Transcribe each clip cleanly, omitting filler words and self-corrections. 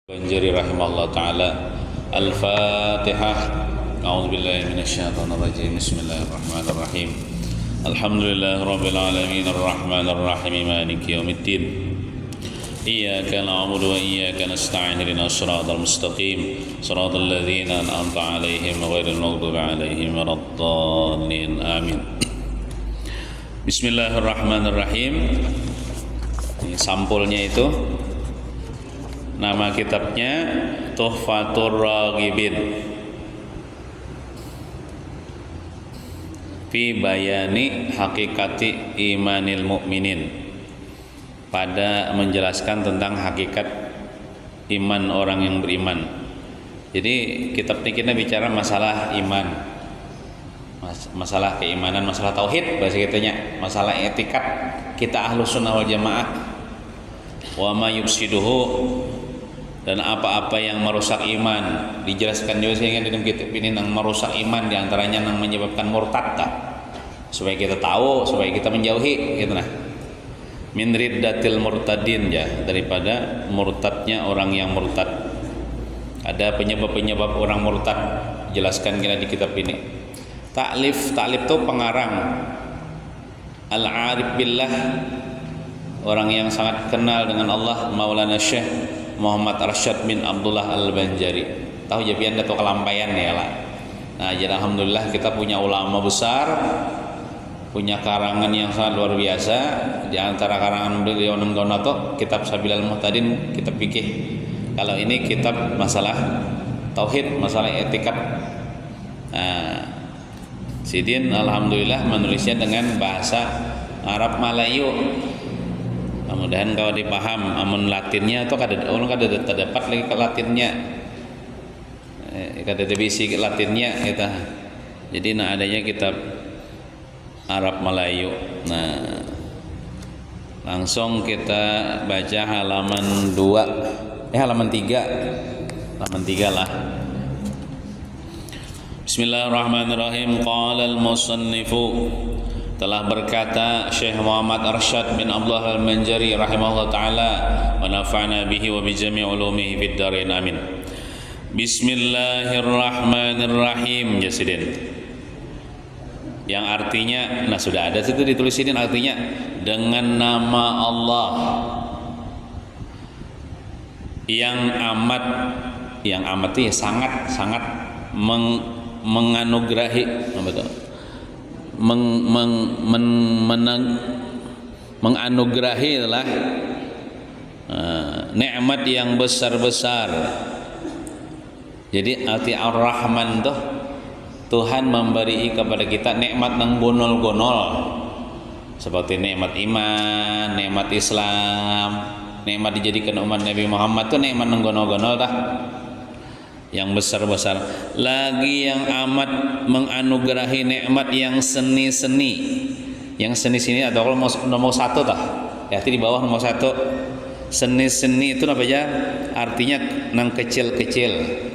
Banjari rahimahullah ta'ala. Al-Fatihah. A'udzubillahi minasyaitonir rajim. Bismillahirrahmanirrahim. Alhamdulillahi rabbil alamin arrahmanir rahim maliki yaumiddin. Iyyaka na'budu wa iyyaka nasta'in ihdinas siratal mustaqim siratal ladzina an'amta 'alaihim ghairil maghdubi 'alaihim waladdallin. Amin. Bismillahirrahmanirrahim. Ini sampulnya itu. Nama kitabnya Tuhfatur Raghibin fi bayani hakikati imanil mu'minin, pada menjelaskan tentang hakikat iman orang yang beriman. Jadi kitab ini kita bicara masalah iman, masalah keimanan, masalah tauhid bahasa kitanya, masalah etikat kita Ahlus Sunnah wal Jamaah. Wa ma yufsiduhu, dan apa-apa yang merusak iman dijelaskan juga sehingga dalam kitab ini yang merusak iman diantaranya yang menyebabkan murtad, supaya kita tahu, supaya kita menjauhi gitu nah. Min riddatil murtadin, ya, daripada murtadnya orang yang murtad. Ada penyebab-penyebab orang murtad, jelaskan kita di kitab ini. Ta'lif itu pengarang Al-Arif Billah, orang yang sangat kenal dengan Allah, Maulana Syekh Muhammad Arsyad bin Abdullah Al-Banjari. Tahu jabian atau kelampaian ya lah. Nah, jadi alhamdulillah kita punya ulama besar, punya karangan yang sangat luar biasa. Di antara karangan beliau nenggonato kitab Sabilal Muhtadin, kitab fikih. Kalau ini kitab masalah tauhid, masalah etikat. Nah, Sidin alhamdulillah menulisnya dengan bahasa Arab Melayu. Mudah-mudahan kalau dipaham. Amun Latinnya atau kada terdapat lagi ke Latinnya, kada bisi ke Latinnya kita. Jadi nah adanya kitab Arab Melayu. Nah, langsung kita baca halaman 2 halaman 3 lah. Bismillahirrahmanirrahim. Qala al-musannifu, telah berkata Syekh Muhammad Arsyad bin Abdullah Al-Banjari rahimahullah ta'ala, wa nafa'na bihi wa bi jami' ulumihi fid dharain amin. Bismillahirrahmanirrahim, jasidin, yang artinya, nah sudah ada situ ditulis ini artinya, dengan nama Allah yang amat itu ya sangat menganugerahi, betul, menganugerahi adalah nikmat yang besar-besar. Jadi arti Ar-Rahman tuh Tuhan memberi kepada kita nikmat yang gonol-gonol, seperti nikmat iman, nikmat Islam, nikmat dijadikan umat Nabi Muhammad tuh nikmat yang gonol-gonol dah, yang besar-besar. Lagi yang amat menganugerahi nikmat yang seni-seni. Yang seni-seni atau kalau nomor 1 tah. Ya, di bawah nomor 1. Seni-seni itu apa aja? Artinya nang kecil-kecil.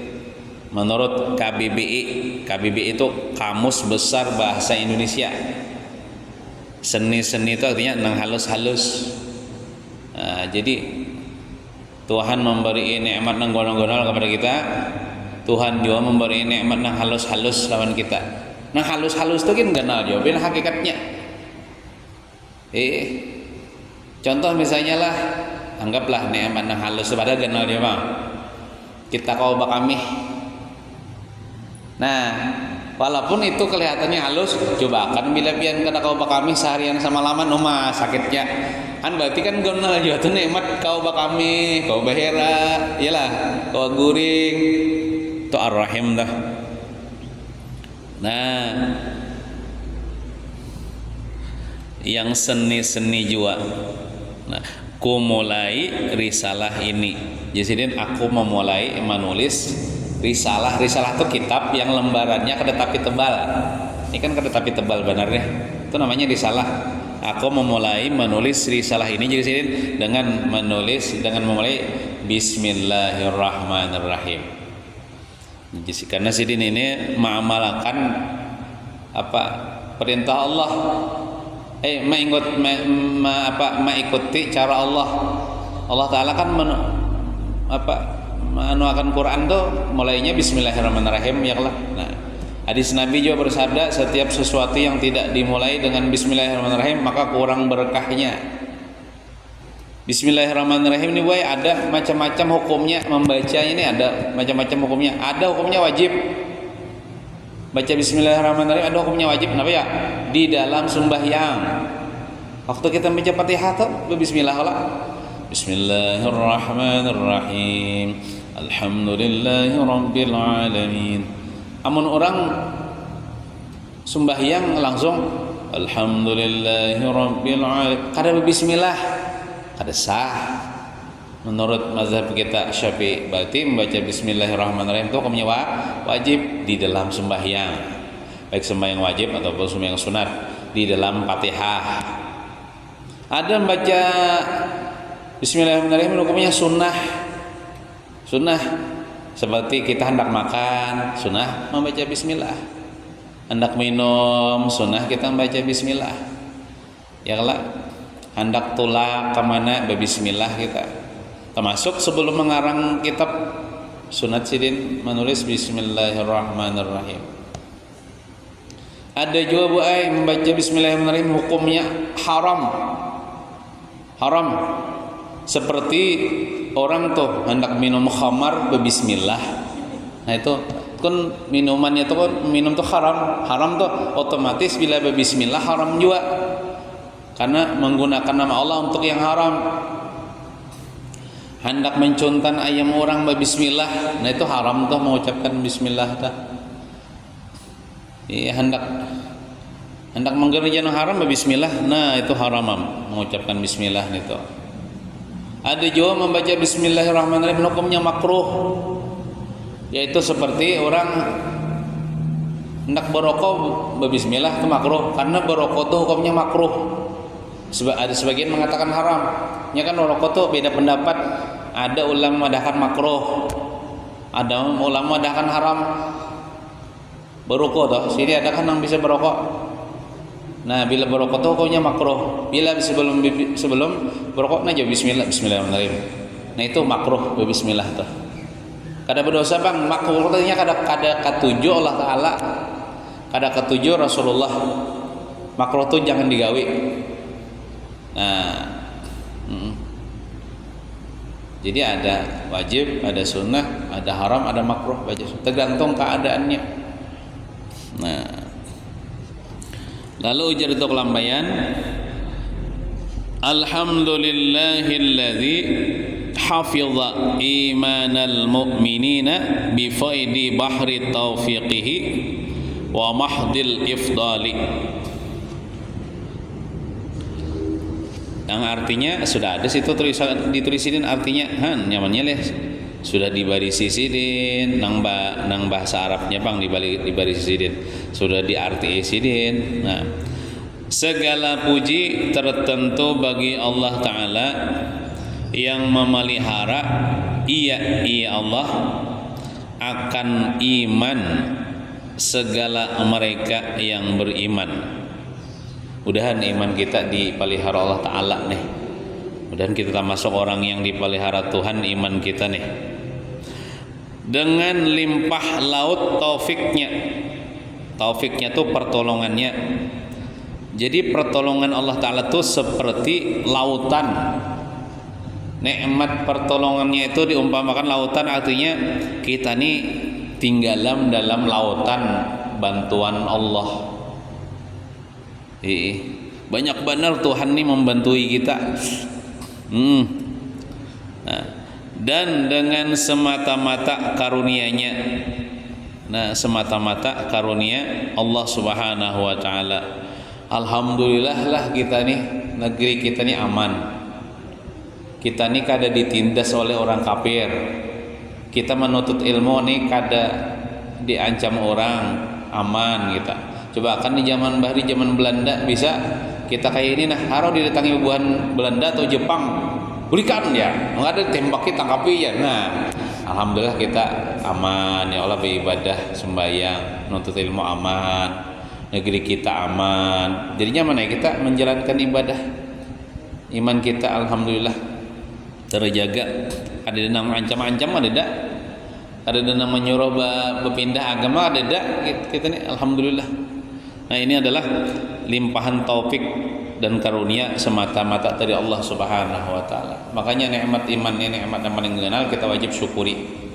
Menurut KBBI itu Kamus Besar Bahasa Indonesia. Seni-seni itu artinya nang halus-halus. Jadi Tuhan memberi nikmat nang gonol-gonol kepada kita. Tuhan juga memberi nikmat nang halus-halus lawan kita. Nang halus-halus itu kan kenal jawabin hakikatnya. Contoh misalnya lah, anggaplah nikmat nang halus padahal kenal dia bang. Kita kau bakami. Nah, walaupun itu kelihatannya halus, coba kan bila pian kena kau bakami seharian sama laman sakitnya. Kan berarti kan gonal juga tuh nikmat kau bakami, kau bahera, iyalah, kau guring, itu Ar-Rahim dah. Nah, yang seni-seni juga. Nah, aku mulai risalah ini. Jadi aku memulai menulis risalah. Risalah itu kitab yang lembarannya kada tapi tebal. Ini kan kada tapi tebal benarnya. Itu namanya risalah. Aku memulai menulis risalah ini jadi dengan memulai Bismillahirrahmanirrahim. Jadi karena sidin ini mengamalkan apa perintah Allah, mengikuti cara Allah. Allah Taala kan akan Quran tuh mulainya bismillahirrahmanirrahim ya lah. Nah, hadis Nabi juga bersabda setiap sesuatu yang tidak dimulai dengan bismillahirrahmanirrahim maka kurang berkahnya. Bismillahirrahmanirrahim ini boy ada macam-macam hukumnya, membaca ini ada macam-macam hukumnya. Ada hukumnya wajib. Baca bismillahirrahmanirrahim ada hukumnya wajib. Kenapa ya? Di dalam sembahyang. Waktu kita baca Fatihah tuh bismillah lah. Bismillahirrahmanirrahim. Alhamdulillahirabbil alamin. Amun orang sembahyang langsung alhamdulillahirabbil alamin. Kada bismillah, kada sah. Menurut mazhab kita Syafi'i, berarti membaca bismillahirrahmanirrahim itu hukumnya wajib di dalam sembahyang. Baik sembahyang wajib ataupun sembahyang sunat di dalam Fatihah. Ada membaca bismillahirrahmanirrahim hukumnya sunnah. Sunnah seperti kita hendak makan, sunnah membaca bismillah. Hendak minum, sunnah kita membaca bismillah. Ya lah, hendak tulak kemana, bismillah kita. Termasuk sebelum mengarang kitab sunat sidin menulis bismillahirrahmanirrahim. Ada juga bu membaca bismillahirrahmanirrahim hukumnya haram. Haram. Seperti orang tuh hendak minum khamar berbismillah. Nah itu kan minumannya tuh kan minum tuh haram. Haram tuh otomatis bila berbismillah haram juga. Karena menggunakan nama Allah untuk yang haram. Hendak mencuntan ayam orang berbismillah, nah itu haram tuh mengucapkan bismillah dah. Iya hendak menggerja yang haram berbismillah, nah itu haram mengucapkan bismillah itu. Ada juga membaca bismillahirrahmanirrahim hukumnya makruh, yaitu seperti orang hendak berokok berbismillah itu makruh, karena berokok itu hukumnya makruh. Ada sebagian mengatakan haram. Ya kan rokok tuh beda pendapat. Ada ulama mengatakan makruh, ada ulama mengatakan haram. Berokok toh, sini ada kan yang bisa berokok. Nah, bila berokok tuh hukumnya makruh. Bila sebelum berokok aja bismillahirrahmanirrahim. Nah, itu makruh bismillah tuh. Kada berdosa bang, makruh artinya kada ketujuh Allah Taala, kada ketujuh Rasulullah. Makruh tuh jangan digawe. Nah, jadi ada wajib, ada sunnah, ada haram, ada makruh, tergantung keadaannya. Nah, lalu ujar itu kelambayan, alhamdulillahilladzi hafidha imanal mu'minina bi faidi bahri taufiqihi wa mahdil ifdali. Yang artinya sudah ada situ ditulisin artinya nyamannya leh sudah dibarisi sidin nang bahasa Arabnya bang dibarisi sidin sudah diarti sidin. Nah, segala puji tertentu bagi Allah Ta'ala yang memelihara ia Allah akan iman segala mereka yang beriman. Mudahan iman kita dipelihara Allah Ta'ala nih. Mudahan kita termasuk orang yang dipelihara Tuhan iman kita nih. Dengan limpah laut taufiknya. Taufiknya tuh pertolongannya. Jadi pertolongan Allah Ta'ala tuh seperti lautan. Nikmat pertolongannya itu diumpamakan lautan, artinya kita nih tinggalan dalam lautan bantuan Allah. Banyak benar Tuhan nih membantui kita. Nah, dan dengan semata-mata karunia-Nya. Nah, semata-mata karunia Allah Subhanahu wa taala. Alhamdulillah lah kita nih, negeri kita nih aman. Kita nih kada ditindas oleh orang kafir. Kita menuntut ilmu nih kada diancam orang, aman kita. Coba kan di zaman bahari zaman Belanda bisa kita kayak ini nah harus didatangi bubuhan Belanda atau Jepang berikan ya nggak ada tembaki tangkapi ya. Nah, alhamdulillah kita aman ya Allah, beribadah sembahyang nuntut ilmu aman, negeri kita aman. Jadinya mana kita menjalankan ibadah, iman kita alhamdulillah terjaga. Ada nama ancam-ancam ada dak? Ada nama nyuruh berpindah agama ada dak? Kita nih alhamdulillah. Nah, ini adalah limpahan taufik dan karunia semata-mata dari Allah Subhanahu wa taala. Makanya nikmat iman ini nikmat yang paling kenal, kita wajib syukuri.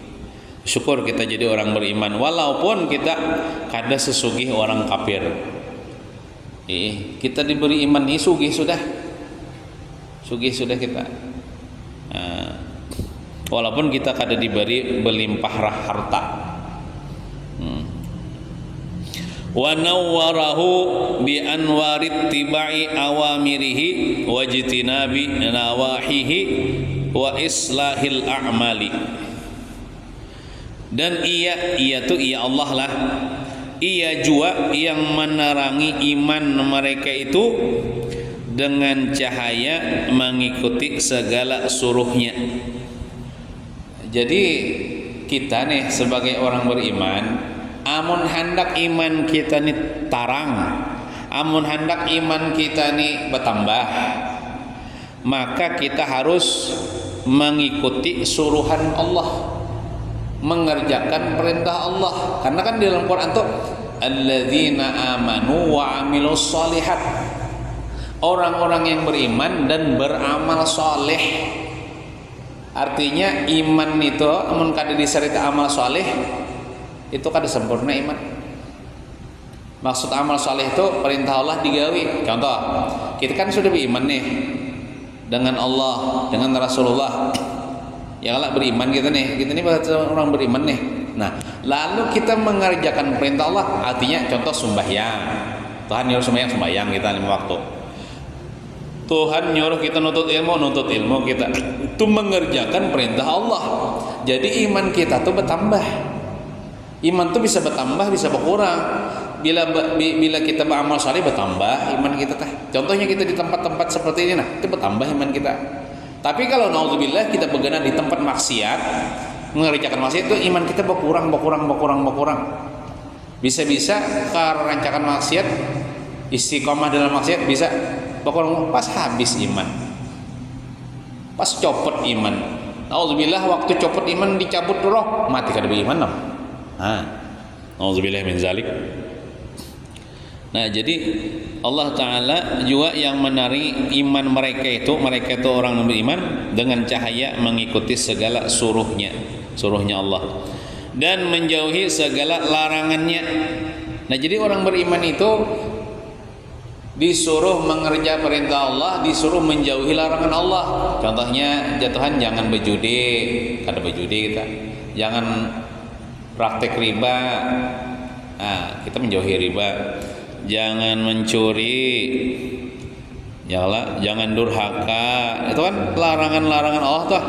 Syukur kita jadi orang beriman walaupun kita kada sesugih orang kafir. Kita diberi iman ini sugih sudah. Sugih sudah kita. Walaupun kita kada diberi berlimpah harta. Wa nawwarahu bi anwarit tibai awamirihi wajtinabi nawahihi wa islahil a'mali. Dan ia Allah lah, ia jua yang menerangi iman mereka itu dengan cahaya mengikuti segala suruhnya. Jadi kita nih sebagai orang beriman, amun hendak iman kita nih tarang, amun hendak iman kita nih bertambah, maka kita harus mengikuti suruhan Allah, mengerjakan perintah Allah. Karena kan di dalam Quran tuh alladzina amanu wa amilus solihat, orang-orang yang beriman dan beramal soleh. Artinya iman itu amun kada disertai amal soleh itu kada sempurna iman. Maksud amal soleh itu perintah Allah digawi. Contoh, kita kan sudah beriman nih dengan Allah, dengan Rasulullah. Ya Allah beriman kita nih orang beriman nih. Nah, lalu kita mengerjakan perintah Allah, artinya contoh sembahyang. Tuhan nyuruh sembahyang kita 5 waktu. Tuhan nyuruh kita nuntut ilmu kita. Itu mengerjakan perintah Allah. Jadi iman kita tuh bertambah. Iman tuh bisa bertambah, bisa berkurang. Bila kita beramal saleh bertambah iman kita tah. Contohnya kita di tempat-tempat seperti ini, nah itu bertambah iman kita. Tapi kalau naudzubillah kita begadang di tempat maksiat, mengerjakan maksiat itu iman kita berkurang. Bisa-bisa karena rancangan maksiat, istiqomah dalam maksiat bisa berkurang pas habis iman. Pas copot iman. Naudzubillah waktu copot iman dicabut roh, mati kada beriman. Naudzubillah min zalik. Nah, jadi Allah Ta'ala juga yang menari iman mereka itu orang yang beriman dengan cahaya mengikuti segala suruhnya Allah dan menjauhi segala larangannya. Nah, jadi orang beriman itu disuruh mengerja perintah Allah, disuruh menjauhi larangan Allah. Contohnya jatuhan jangan berjudi, kada berjudi kita. Jangan praktek riba. Kita menjauhi riba. Jangan mencuri, jangan durhaka. Itu kan larangan-larangan Allah tuh.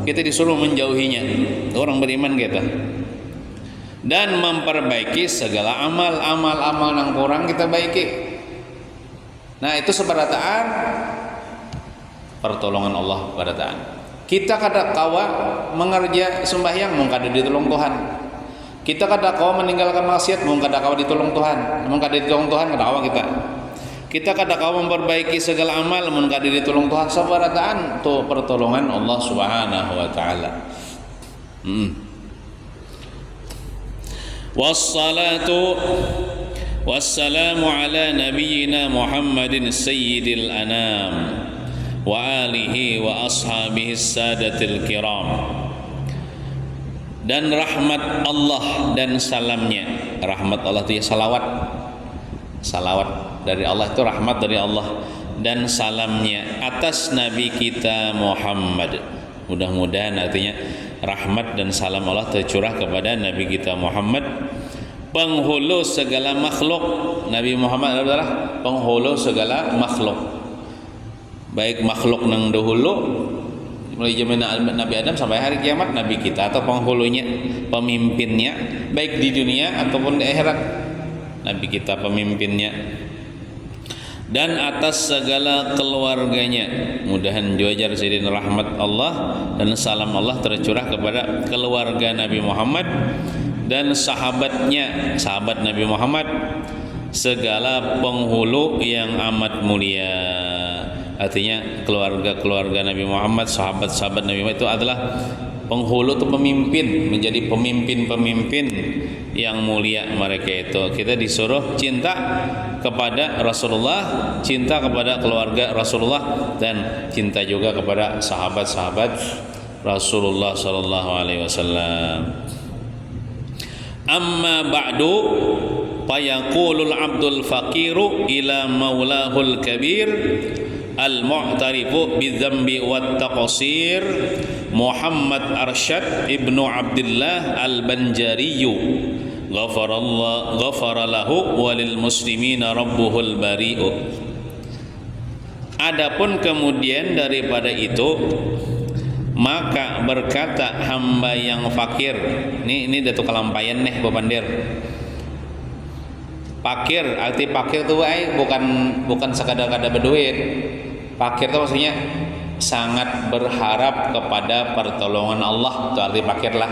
Kita disuruh menjauhinya. Orang beriman kita. Dan memperbaiki segala amal yang kurang kita baiki. Nah, itu seberataan pertolongan Allah berataan. Kita kada kawa mengerja sembahyang mung kada ditolong Tuhan. Kita kada kawa meninggalkan maksiat mung kada kawa ditolong Tuhan. Mung kada ditolong Tuhan kada kawa kita. Kita kada kawa memperbaiki segala amal mung kada ditolong Tuhan. Sabarataan tu pertolongan Allah Subhanahu wa taala. Wassalatu wassalamu ala nabiyyina Muhammadin sayyidil anam wa alihi wa ashabihi sadatil kiram. Dan rahmat Allah dan salamnya. Rahmat Allah itu ya salawat dari Allah, itu rahmat dari Allah dan salamnya atas Nabi kita Muhammad. Mudah-mudahan artinya rahmat dan salam Allah tercurah kepada Nabi kita Muhammad, penghulu segala makhluk. Nabi Muhammad adalah penghulu segala makhluk, baik makhluk nang dahulu mulai zaman Nabi Adam sampai hari kiamat, Nabi kita atau penghulunya, pemimpinnya, baik di dunia ataupun di akhirat, Nabi kita pemimpinnya. Dan atas segala keluarganya, mudahan juajar sidin rahmat Allah dan salam Allah tercurah kepada keluarga Nabi Muhammad dan sahabatnya, sahabat Nabi Muhammad, segala penghulu yang amat mulia. artinya keluarga Nabi Muhammad, sahabat-sahabat Nabi Muhammad itu adalah penghulu atau pemimpin, menjadi pemimpin-pemimpin yang mulia mereka itu. Kita disuruh cinta kepada Rasulullah, cinta kepada keluarga Rasulullah, dan cinta juga kepada sahabat-sahabat Rasulullah sallallahu alaihi wasallam. Amma ba'du fayaqulul abdul faqiru ila maulahul kabir al-mu'tarifu bidzambi wat taqsir Muhammad Arsyad ibnu Abdullah al-Banjariyu ghafara lahu walil muslimina rabbuhul bari'u. Adapun kemudian daripada itu, maka berkata hamba yang fakir. Ini Datuk Kalampayan nih Bapandir. Fakir, arti fakir itu bukan sekadar berduit. Fakir itu maksudnya sangat berharap kepada pertolongan Allah. Itu arti fakir lah.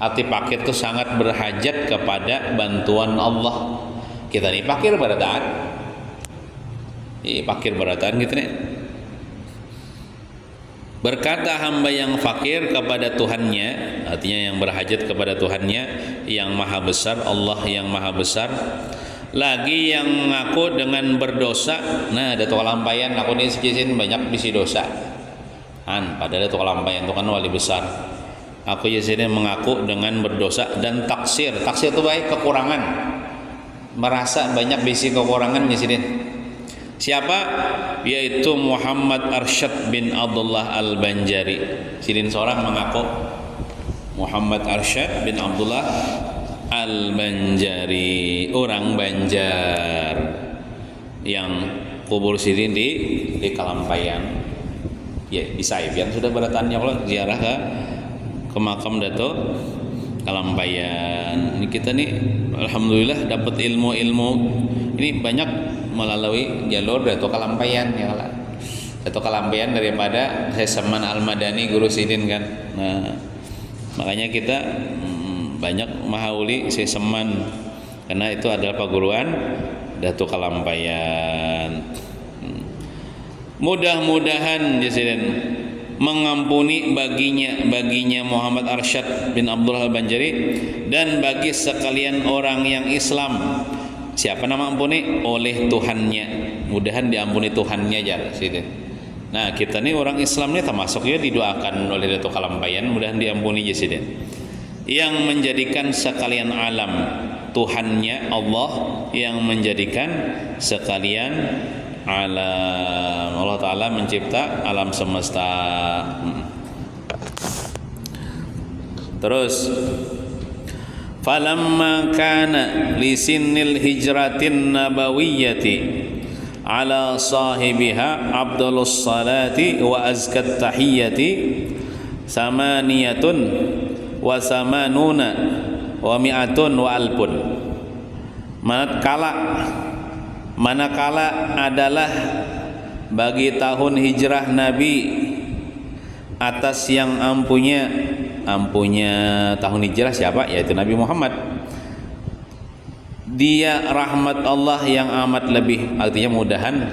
Arti fakir itu sangat berhajat kepada bantuan Allah. Kita nih fakir barataan. Fakir barataan gitu nih. Berkata hamba yang fakir kepada Tuhannya, artinya yang berhajat kepada Tuhannya yang maha besar, Allah yang maha besar, lagi yang mengaku dengan berdosa. Nah, ada tukang lampayan, aku nih sekisin banyak bisi dosa padahal tukang lampayan itu kan wali besar. Aku di sini mengaku dengan berdosa dan taksir itu baik, kekurangan, merasa banyak bisi kekurangan di sini. Siapa? Yaitu Muhammad Arsyad bin Abdullah al-Banjari. Sidin seorang mengaku Muhammad Arsyad bin Abdullah al-Banjari, orang Banjar yang kubur Sidin di Kalampayan. Ya, di Saipian sudah beratannya kalau ziarah ke makam Dato Kalampayan. Ini kita nih alhamdulillah dapat ilmu-ilmu ini banyak melalui jalur Dato Kalampayan ya lah. Dato Kalampayan daripada Seseman Al-Madani guru Sidin kan. Nah, makanya kita banyak mahauli Seseman karena itu adalah perguruan Dato Kalampayan. Mudah-mudahan Sidin mengampuni baginya Muhammad Arsyad bin Abdullah al-Banjari dan bagi sekalian orang yang Islam. Siapa nama ampuni? Oleh Tuhannya. Mudahan diampuni Tuhannya aja Sidin. Nah, kita nih orang Islam nih termasuk ya didoakan oleh Dato Kalampayan, mudahan diampuni aja Sidin. Yang menjadikan sekalian alam Tuhannya Allah, yang menjadikan sekalian alam. Allah Ta'ala mencipta alam semesta. Terus falamma kana li sinnil hijratin nabawiyyati ala sahibiha abdulus salati wa azkat tahiyyati samaniyatun wa samanuna wa mi'atun wa alpun. Manakala adalah bagi tahun hijrah Nabi atas yang ampunya tahun hijrah siapa? Yaitu Nabi Muhammad. Dia rahmat Allah yang amat lebih, artinya mudahan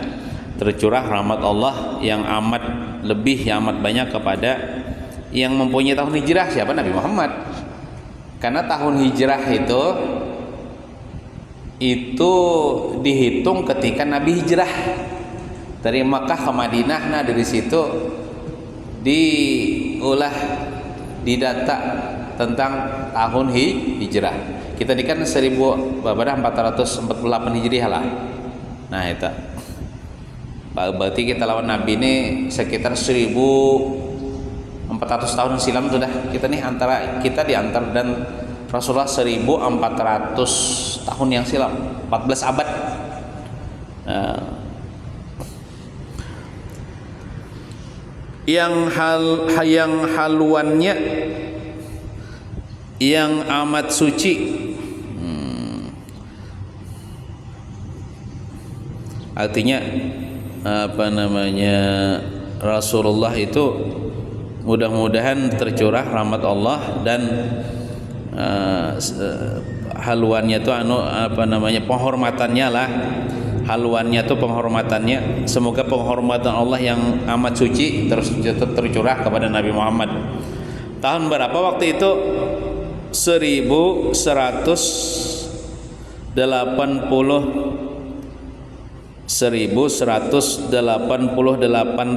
tercurah rahmat Allah yang amat lebih, yang amat banyak kepada yang mempunyai tahun hijrah siapa? Nabi Muhammad. Karena tahun hijrah itu dihitung ketika Nabi hijrah dari Makkah ke Madinah. Nah, dari situ didata tentang tahun hijrah. Kita ini kan 1448 Hijriah lah. Nah, itu berarti kita lawan Nabi ini sekitar 1400 tahun silam sudah. Kita nih kita diantar dan Rasulullah 1400 tahun yang silam, 14 abad. Yang haluannya yang amat suci. Artinya Rasulullah itu mudah-mudahan tercurah rahmat Allah dan haluannya itu penghormatannya lah haluannya tuh penghormatannya. Semoga penghormatan Allah yang amat suci terus tercurah kepada Nabi Muhammad. Tahun berapa waktu itu? 1188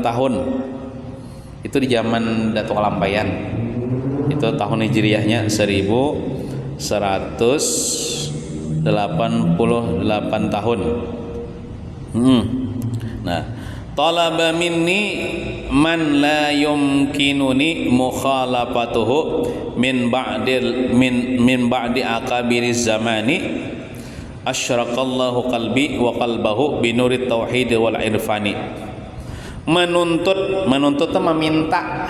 tahun. Itu di zaman Datuk Kalampayan. Itu tahun hijriahnya 1188 tahun. Nah, talaba minni man la yumkinuni mukhalafatuhu min ba'di akabiriz zamani asyraqallahu qalbi wa qalbahu binurit tauhid wal irfani. Menuntut itu meminta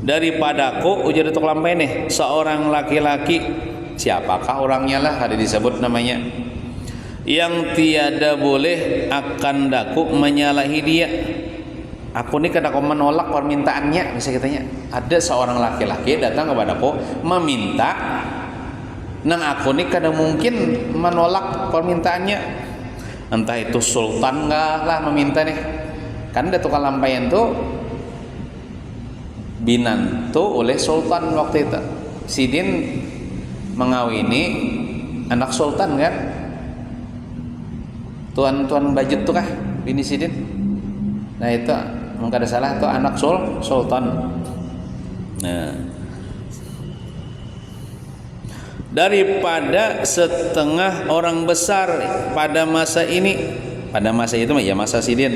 daripadaku, ujar Datuk Lampaian nih, seorang laki-laki, siapakah orangnya lah, ada disebut namanya, yang tiada boleh akan daku menyalahi dia. Aku ini kadang menolak permintaannya, bisa katanya. Ada seorang laki-laki datang kepadaku meminta, nang aku ini kadang mungkin menolak permintaannya. Entah itu sultan enggak lah meminta nih. Kan Datuk Kalampayan tuh binantu oleh sultan waktu itu. Sidin mengawini anak sultan kan, tuan budget tuh kah bini Sidin. Nah itu mungkin ada salah, itu anak sultan. Nah, daripada setengah orang besar pada masa ini, pada masa itu ya masa Sidin,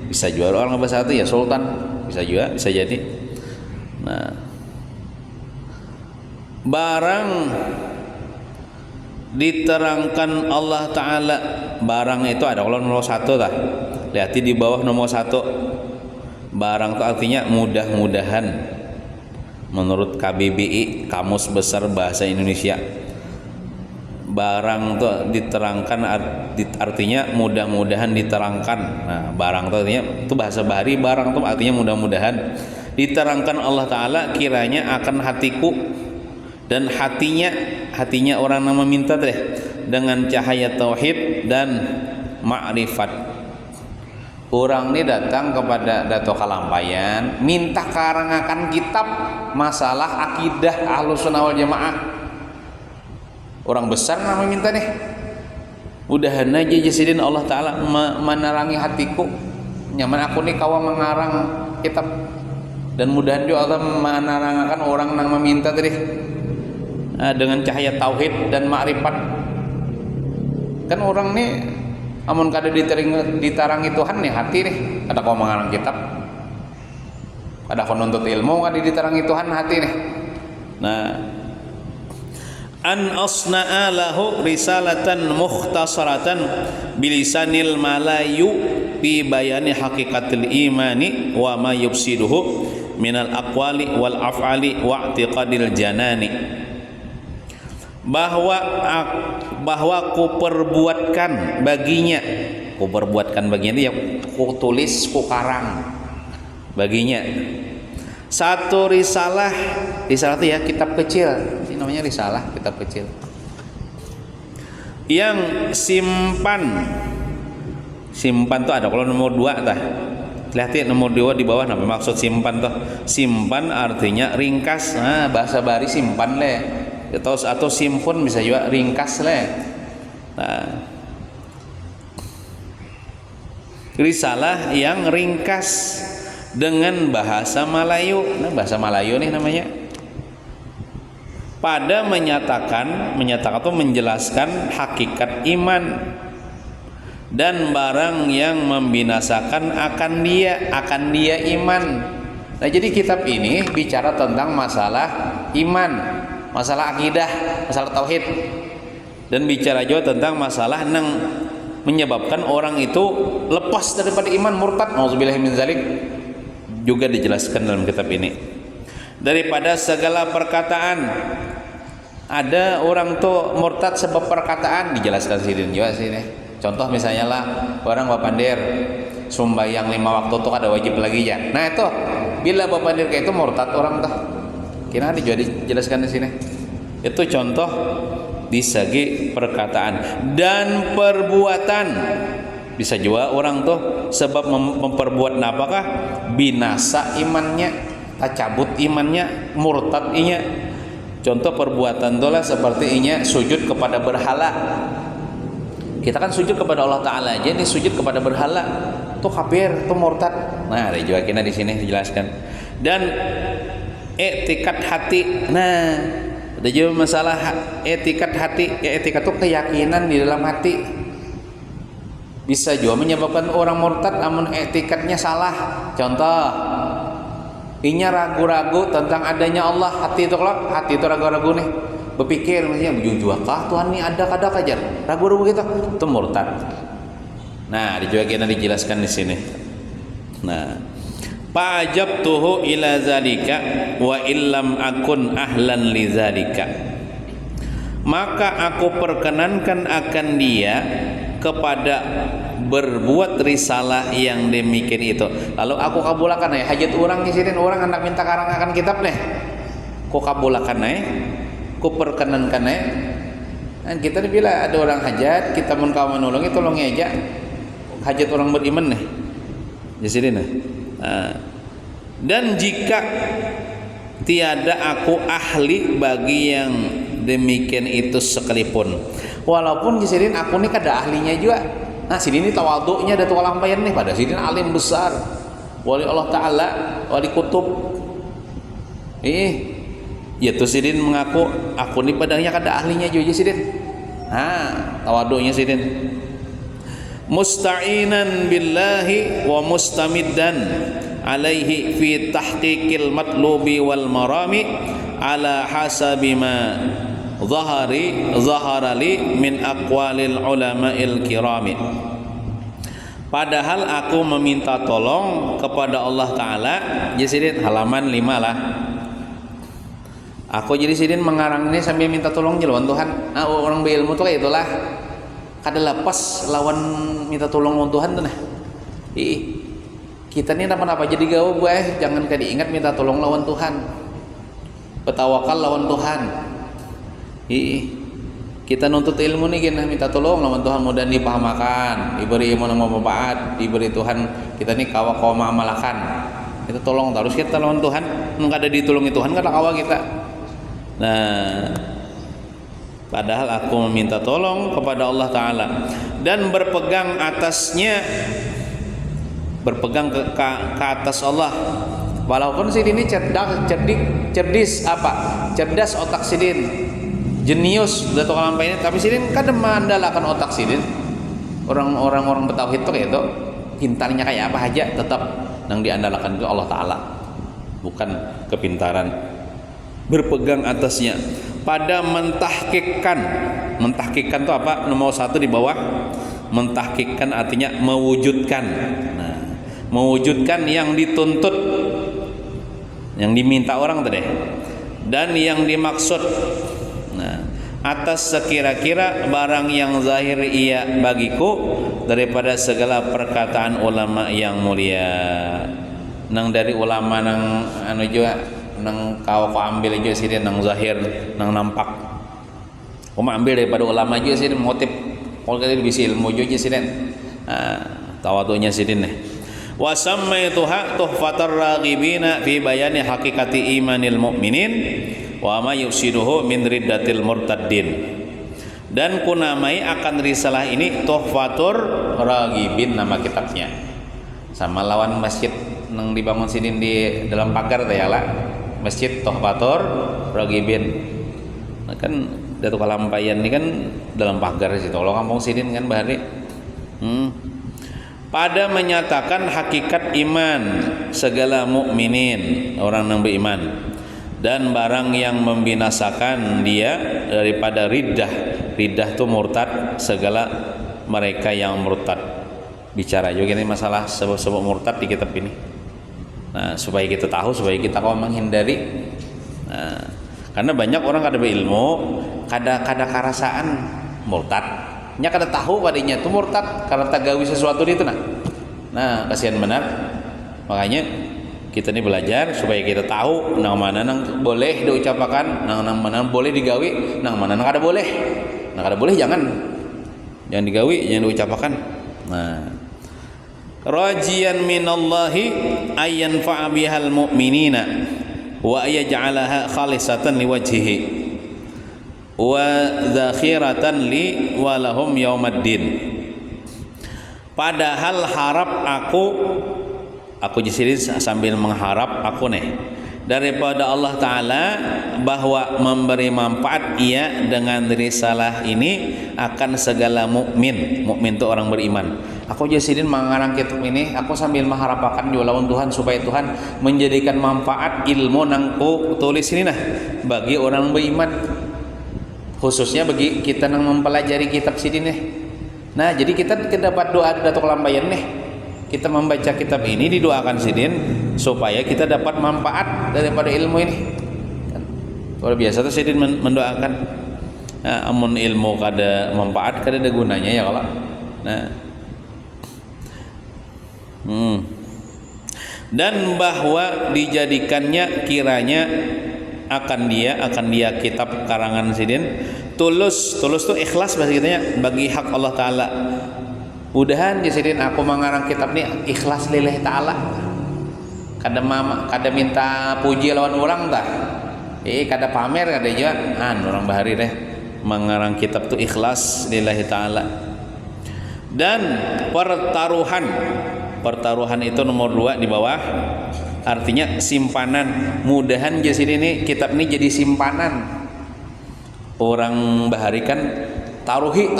bisa juga orang besar itu ya sultan, bisa juga, bisa jadi. Nah, barang diterangkan Allah Ta'ala, barang itu ada kalau nomor 1 lah, lihat di bawah nomor 1, barang itu artinya mudah-mudahan menurut KBBI, Kamus Besar Bahasa Indonesia. Barang itu diterangkan artinya mudah-mudahan diterangkan. Nah, barang itu artinya itu bahasa bahari, barang itu artinya mudah-mudahan diterangkan Allah Ta'ala kiranya akan hatiku dan hatinya orang yang meminta deh dengan cahaya tauhid dan ma'rifat. Orang ini datang kepada Datuk Kalampayan minta karangakan kitab masalah akidah Ahlussunnah wal Jamaah. Orang besar nama minta nih, mudahan aja jasidin Allah Ta'ala menerangi hatiku, nyaman aku nih kawa mengarang kitab, dan mudahan juga Allah menerangkan orang yang meminta tadi dengan cahaya tauhid dan ma'rifat. Kan orang nih amun kada ditarangi Tuhan nih hati nih, ada kau mengarang kitab, ada kau nuntut ilmu, kada ditarangi Tuhan hati nih. Nah, an asna'a lahu risalatan mukhtasaratan bilisanil malayu fi bayani haqiqatil imani wa ma yufsiduhu minal aqwali wal af'ali wa i'tiqadil janani. Bahwa ku perbuatkan baginya ya ku tulis, ku karang baginya satu risalah itu ya kitab kecil, ini namanya risalah, kitab kecil yang simpan tuh ada kalau nomor 2 tah, lihat ya nomor 2 di bawah, apa maksud simpan tuh? Simpan artinya ringkas, nah bahasa bari simpan le, atau simpun bisa juga ringkas le. Nah, risalah yang ringkas dengan bahasa Melayu. Nah, bahasa Melayu nih namanya. Pada menyatakan atau menjelaskan hakikat iman dan barang yang membinasakan akan dia iman. Nah, jadi kitab ini bicara tentang masalah iman, masalah akidah, masalah tauhid, dan bicara juga tentang masalah yang menyebabkan orang itu lepas daripada iman, murtad, nauzubillahi min zalik, juga dijelaskan dalam kitab ini. Daripada segala perkataan, ada orang tuh murtad sebab perkataan, dijelaskan sini juga sini. Contoh misalnya lah orang bapandir sumbayang 5 waktu tuh ada wajib lagi ya. Nah itu bila bapandir kayak itu murtad orang tuh. Kira juga dijelaskan di sini. Itu contoh di segi perkataan dan perbuatan. Bisa juga orang tuh sebab memperbuat apakah binasa imannya, cabut imannya, murtad inya. Contoh perbuatan itulah seperti inya sujud kepada berhala. Kita kan sujud kepada Allah Taala aja, ini sujud kepada berhala, tuh kafir, tuh murtad. Nah, ada juga kena di sini dijelaskan. Dan etikat hati. Nah, ada juga masalah etikat hati. Ya, etikat itu keyakinan di dalam hati. Bisa juga menyebabkan orang murtad namun etikatnya salah. Contoh, inya ragu-ragu tentang adanya Allah. Hati itu ragu-ragu nih. Berpikir misalnya jujuakah Tuhan ini ada kada kajar. Ragu-ragu gitu. Itu murtad. Nah, juga kita dijelaskan di sini. Nah, fa'ajabtuhu ila zalika wa illam akun ahlan li zalika. Maka aku perkenankan akan dia kepada berbuat risalah yang demikian itu. Lalu aku kabulkan hajat orang di sini, orang hendak minta karangan kitab nih. Ku kabulkan ku perkenankan dan kita bila ada orang hajat, kita mun kawan menolongi tolongi aja. Hajat orang beriman nih. Di sini nih. Dan jika tiada aku ahli bagi yang demikian itu sekalipun, walaupun di sini aku nih kada ahlinya juga. Nah, sini ini tawaduknya ada tua lampayan nih, pada sini alim besar, wali Allah Taala, wali kutub. Ya tuh sidin mengaku aku nih padahnya kada ahlinya juga sidin. Nah, tawaduknya sidin. Musta'inan billahi wa mustamiddan alaihi fi tahqiqil matlubi wal marami ala hasabi ma zahara li min aqwalil ulama'il kirami. Padahal aku meminta tolong kepada Allah Ta'ala. Jadi halaman 5 lah. Aku jadi sidin mengarang ini sambil minta tolong lawan Tuhan. Orang berilmu tuh kayak itulah. Kada lepas lawan minta tolong lawan Tuhan tuh nah. Kita ini apa-apa jadi gawe jangan kada ingat minta tolong lawan Tuhan. Bertawakal lawan Tuhan. Kita nuntut ilmu nih gini minta tolong lawan Tuhan mudah dipahamakan, diberi ilmu yang bermanfaat, diberi Tuhan kita nih kawa ma'amalakan. Kita tolong terus kita lawan Tuhan. Enggak ada ditolongi Tuhan kada kawa kita. Nah, padahal aku meminta tolong kepada Allah Ta'ala dan berpegang atasnya, berpegang ke atas Allah. Walaupun sidin ini cerdas apa? Cerdas otak sidin, jenius datuk lampai ini, tapi sidin kadang mengandalkan otak sidin. Orang bertauhid itu kayak itu, pintarnya kayak apa aja tetap yang diandalkan itu Allah Ta'ala, bukan kepintaran. Berpegang atasnya pada mentahkikkan itu apa? Nomor 1 di bawah. Mentahkikkan artinya mewujudkan. Nah, mewujudkan yang dituntut, yang diminta orang tadi, dan yang dimaksud. Nah, atas sekira-kira barang yang zahir ia bagiku daripada segala perkataan ulama yang mulia. Nang dari ulama nang anu juga nang kau ambil aja sih nang zahir nang nampak. Kau ambil daripada ulama aja sih motif. Kalau kita bisa ilmu aja sih tawadunya sih nih. Wa sammaituha tuhfatar raghibina fi bayani haqiqati imanil mu'minin wa ma yufsiduhu min riddatil murtaddin. Dan kunamai akan risalah ini tuhfatur raghibin nama kitabnya. Sama lawan masjid nang dibangun sini di dalam pagar teh ya lah. Masjid Tuhfatur Raghibin. Nah, kan Datuk Kalampayan ini kan dalam pagar situ. Kalau kampung sidin kan bahari. Pada menyatakan hakikat iman segala mukminin, orang yang beriman, dan barang yang membinasakan dia daripada riddah. Riddah itu murtad, segala mereka yang murtad. Bicara juga ini masalah sebab-sebab murtad di kitab ini. Nah, supaya kita tahu, supaya kita kau menghindari. Nah, karena banyak orang kada berilmu, kada karasaan murtad. Nya kada tahu padanya itu murtad karena tagawi sesuatu itu nah. Nah, kasihan benar. Makanya Kita ini belajar supaya kita tahu nang mana nang boleh diucapkan, nang mana boleh digawi, nang mana nang kada boleh. Nang kada boleh jangan digawi, jangan diucapkan. Nah, rajiyan minallahi ayyan fa'a bihal mu'minina wa yaj'alaha khalisatan liwajhihi wa dzakhiratan li walahum yaumaddin. Padahal harap aku jadi sambil mengharap aku daripada Allah Ta'ala bahwa memberi manfaat ia dengan risalah ini akan segala mukmin. Mukmin itu orang beriman. Aku jadi mengarang kitab ini, aku sambil mengharapkan lawan Tuhan supaya Tuhan menjadikan manfaat ilmu nangku tulis ini bagi orang beriman, khususnya bagi kita yang mempelajari kitab sini Nah, jadi kita dapat doa Datuk Lambayan kita membaca kitab ini didoakan sidin supaya kita dapat manfaat daripada ilmu ini. Luar biasa tuh sidin mendoakan. Nah, amun ilmu kada manfaat kada ada gunanya ya kalau. Nah. Dan bahwa dijadikannya kiranya akan dia kitab karangan sidin tulus tuh ikhlas bahasa kitanya bagi hak Allah Ta'ala. Mudahan jasidin aku mengarang kitab ini ikhlas lillahi ta'ala. Kada minta puji lawan orang dah. Kada pamer kada juga. Orang bahari mengarang kitab tu ikhlas lillahi ta'ala. Dan pertaruhan itu nomor 2 di bawah. Artinya simpanan. Mudahan jasidin ini kitab ini jadi simpanan. Orang bahari kan taruhi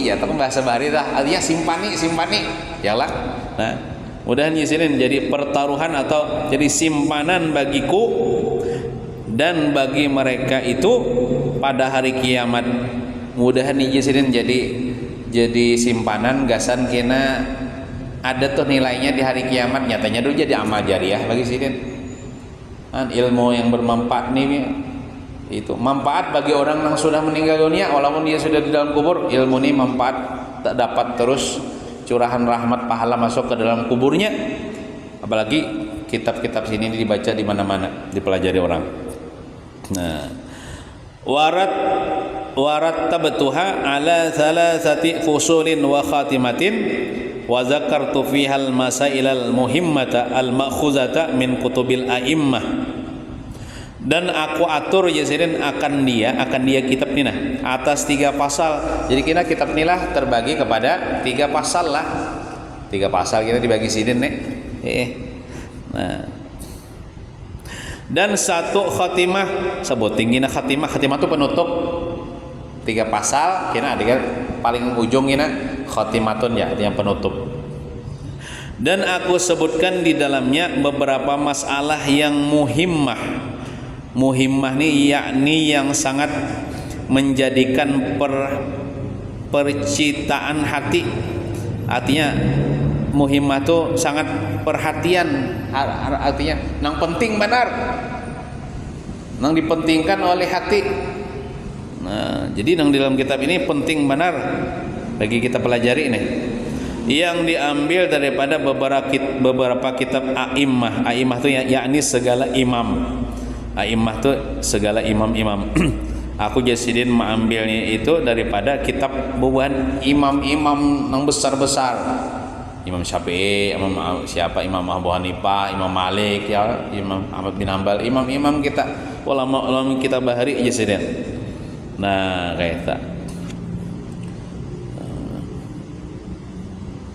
ya, tapi bahasa bahari dah artinya simpani ya lah. Nah, mudahan yasinin jadi pertaruhan atau jadi simpanan bagiku dan bagi mereka itu pada hari kiamat. Mudahan yasinin jadi simpanan gasan kena ada tuh nilainya di hari kiamat, nyatanya dulu jadi amal jariah bagi sidin. Ilmu yang bermanfaat nih itu manfaat bagi orang yang sudah meninggal dunia walaupun dia sudah di dalam kubur. Ilmu ini manfaat tak dapat terus curahan rahmat pahala masuk ke dalam kuburnya. Apalagi kitab-kitab sini dibaca di mana-mana, dipelajari orang. Nah, warat tabtuha ala thalathati fusulin wa khatimatin wa zakartu fiha al-masailal muhimmata al-ma'khuzata min kutubil a'immah. Dan aku atur jasidin akan dia kitab ini atas 3 pasal. Jadi kita kitab inilah terbagi kepada 3 pasal lah. 3 pasal kita dibagi sidin Nah. Dan 1 khatimah, sebut tinggi khatimah itu penutup 3 pasal. Kena ada paling ujung khatimatun ya, yang penutup. Dan aku sebutkan di dalamnya beberapa masalah yang muhimmah nih yakni yang sangat menjadikan percitaan hati. Artinya muhimmah itu sangat perhatian, artinya nang penting benar, nang dipentingkan oleh hati. Nah, jadi nang dalam kitab ini penting benar bagi kita pelajari ini, yang diambil daripada beberapa kitab a'immah. A'immah itu yakni segala imam. A'immah itu segala imam-imam. Aku jasidin mengambilnya itu daripada kitab bubuhan imam-imam yang besar-besar. Imam Syafi'i, Imam Abu Hanifah, Imam Malik, ya, Imam Ahmad bin Hanbal, imam-imam kita, ulama kita bahari jasidin. Nah, kayak itu.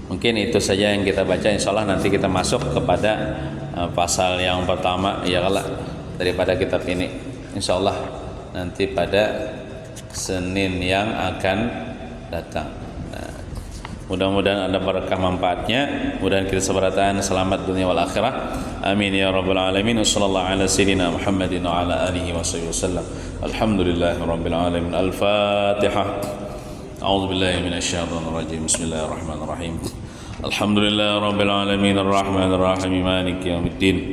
Mungkin itu saja yang kita baca. Insyaallah nanti kita masuk kepada pasal yang pertama ya kalau daripada kitab ini, insyaallah nanti pada Senin yang akan datang. Nah, mudah-mudahan ada berkah manfaatnya, mudah-mudahan kita sebaratan selamat dunia wal akhirah. Amin ya rabbal alamin. Wassallallahu ala sayyidina Muhammadin wa ala alihi wasallam. Alhamdulillahirabbil alamin. Al-Fatihah. A'udzu billahi minasyaitonir rajim. Bismillahirrahmanirrahim. Alhamdulillahirabbil alamin arrahmanirrahim maliki yaumiddin.